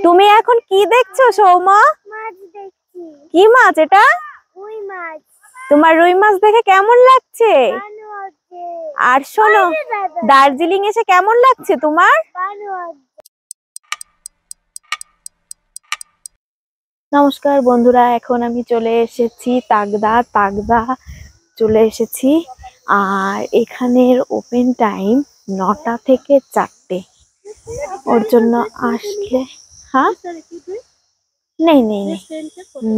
তুমি এখন কি দেখছো সৌমা? মাছ দেখছি। কি মাছ এটা? রুই মাছ। তোমার রুই মাছ দেখে কেমন লাগছে? ভালো আছে। আর শোনো, দার্জিলিং এসে কেমন লাগছে তোমার? ভালো আছে। নমস্কার বন্ধুরা, এখন আমি চলে এসেছি তাগদা চলে এসেছি। আর এখানের ওপেন টাইম 9টা থেকে 4টে। ওর জন্য আসলে হ্যাঁ নেই নেই নেই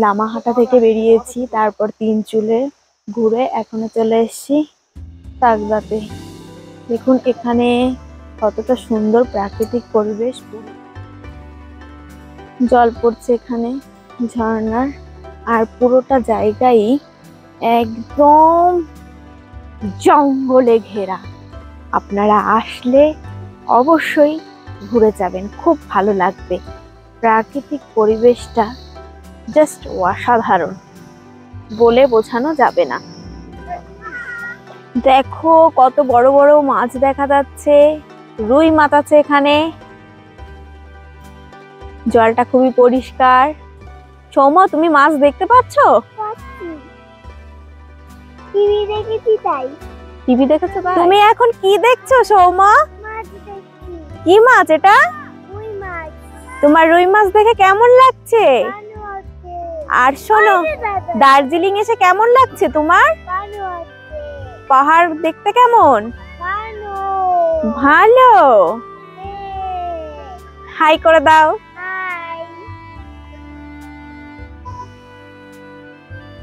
লামাহাটা থেকে বেরিয়েছি, তারপর 3 চুলে ঘুরে এখনো চলে এসেছি তাগদাতে। দেখুন এখানে কতটা সুন্দর প্রাকৃতিক পরিবেশ, জল পড়ছে এখানে ঝর্ণার। আর পুরোটা জায়গায় একদম জঙ্গলে ঘেরা। আপনারা আসলে অবশ্যই ঘুরে যাবেন, খুব ভালো লাগবে। প্রাকৃতিক পরিবেশটা জাস্ট অসাধারণ, বলে বোঝানো যাবে না। দেখো কত বড় বড় মাছ দেখা যাচ্ছে, রুই মাছ আছে এখানে। জলটা খুবই পরিষ্কার। সৌমা, তুমি মাছ দেখতে পাচ্ছো? টিভি দেখেছি তাই। টিভি দেখেছো? তুমি এখন কি দেখছো সৌমা? মাছ দেখছি। কি মাছ এটা? রুই মাছ। তোমার রুই মাছ দেখে কেমন লাগছে? ভালো আছে। আর শোনো, দার্জিলিং এসে কেমন লাগছে তোমার? ভালো আছে। পাহাড় দেখতে কেমন? ভালো। ভালো। হাই করে দাও। হাই।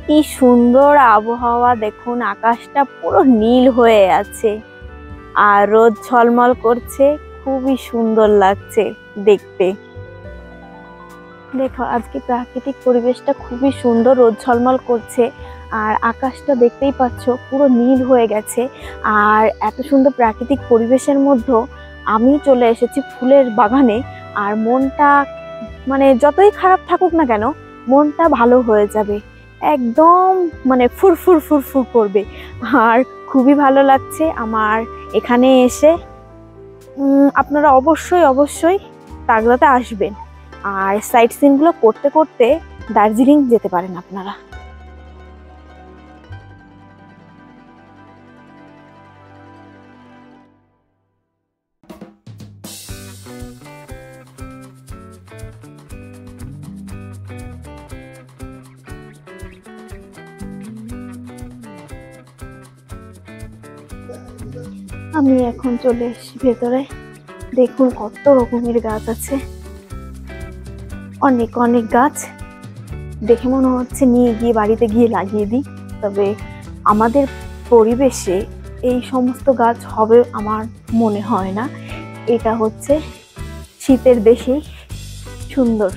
কি সুন্দর আবহাওয়া, দেখুন আকাশটা পুরো নীল হয়ে আছে আর রোদ ঝলমল করছে, খুবই সুন্দর লাগছে দেখতে। দেখো আজকে প্রাকৃতিক পরিবেশটা খুবই সুন্দর, রোদ ঝলমল করছে আর আকাশটা দেখতেই পাচ্ছ পুরো নীল হয়ে গেছে। আর এত সুন্দর প্রাকৃতিক পরিবেশের মধ্যে আমি চলে এসেছি ফুলের বাগানে। আর মনটা মানে যতই খারাপ থাকুক না কেন, মনটা ভালো হয়ে যাবে, একদম মানে ফুরফুর ফুরফুর করবে। আর খুবই ভালো লাগছে আমার এখানে এসে। আপনারা অবশ্যই অবশ্যই তাগদাতে আসবেন আর সাইট সিনগুলো করতে করতে দার্জিলিং যেতে পারেন আপনারা। আমি এখন চলে এসেছি ভেতরে। দেখুন কত রকমের গাছ আছে, অনেক অনেক গাছ। দেখে মনে হচ্ছে নিয়ে গিয়ে বাড়িতে গিয়ে লাগিয়ে দিই, তবে আমাদের পরিবেশে এই সমস্ত গাছ হবে আমার মনে হয় না। এটা হচ্ছে শীতের দেশেই সুন্দর।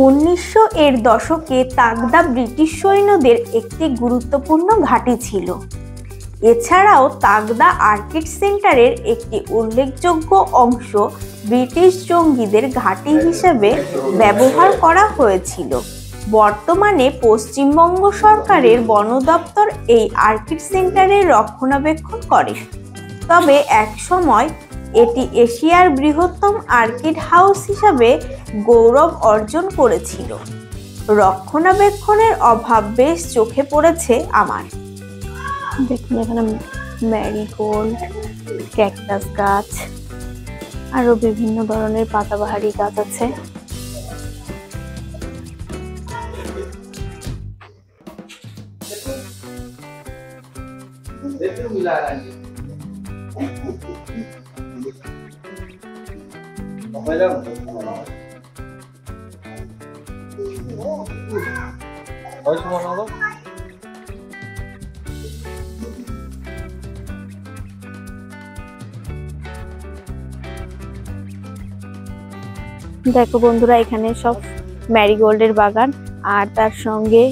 1900 এর দশকে তাগদা ব্রিটিশ সৈন্যদের একটি গুরুত্বপূর্ণ ঘাঁটি ছিল। এছাড়াও তাগদা আর্কিড সেন্টারের একটি উল্লেখযোগ্য অংশ ব্রিটিশ জঙ্গিদের ঘাঁটি হিসেবে ব্যবহার করা হয়েছিল। বর্তমানে পশ্চিমবঙ্গ সরকারের বন দপ্তর এই আর্কিড সেন্টারের রক্ষণাবেক্ষণ করে। তবে একসময় এটি এশিয়ার বৃহত্তম আর্কিড হাউস হিসাবে গৌরব অর্জন করেছিল। রক্ষণাবেক্ষণের অভাব বেশ চোখে পড়েছে আমার। দেখুন এখানে ম্যারিগোল্ড, ক্যাকটাস গাছ, আরো বিভিন্ন ধরনের পাতাবাহারি গাছ আছে। দেখো বন্ধুরা, এখানে সব ম্যারিগোল্ডের বাগান আর তার সঙ্গে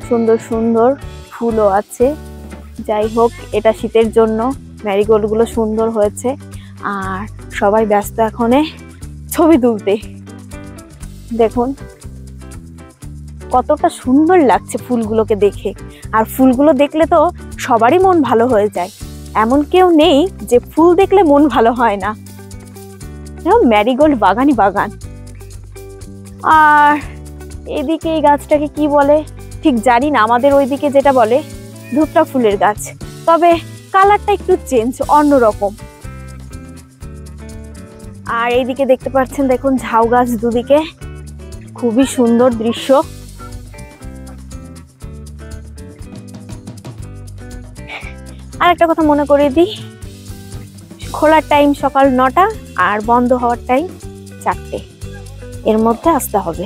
সুন্দর সুন্দর ফুলও আছে। যাই হোক, এটা শীতের জন্য ম্যারিগোল্ড গুলো সুন্দর হয়েছে আর সবাই ব্যস্ত এখনে ছবি তুলতে। দেখুন কতটা সুন্দর লাগছে ফুলগুলোকে দেখে। আর ফুলগুলো দেখলে তো সবারই মন ভালো হয়ে যায়, এমন কেউ নেই যে ফুল দেখলে মন ভালো হয় না। ম্যারিগোল্ড বাগানই বাগান। আর এদিকে এই গাছটাকে কি বলে ঠিক জানি না, আমাদের ওইদিকে যেটা বলে ধুপটা ফুলের গাছ, তবে কালারটা একটু চেঞ্জ, অন্যরকম। আর এইদিকে দেখতে পাচ্ছেন দেখুন ঝাউ গাছ দুদিকে, খুবই সুন্দর দৃশ্য। আর একটা কথা মনে করিয়ে দিই, খোলার টাইম সকাল 9টা আর বন্ধ হওয়ার টাইম 4টে, এর মধ্যে আসতে হবে।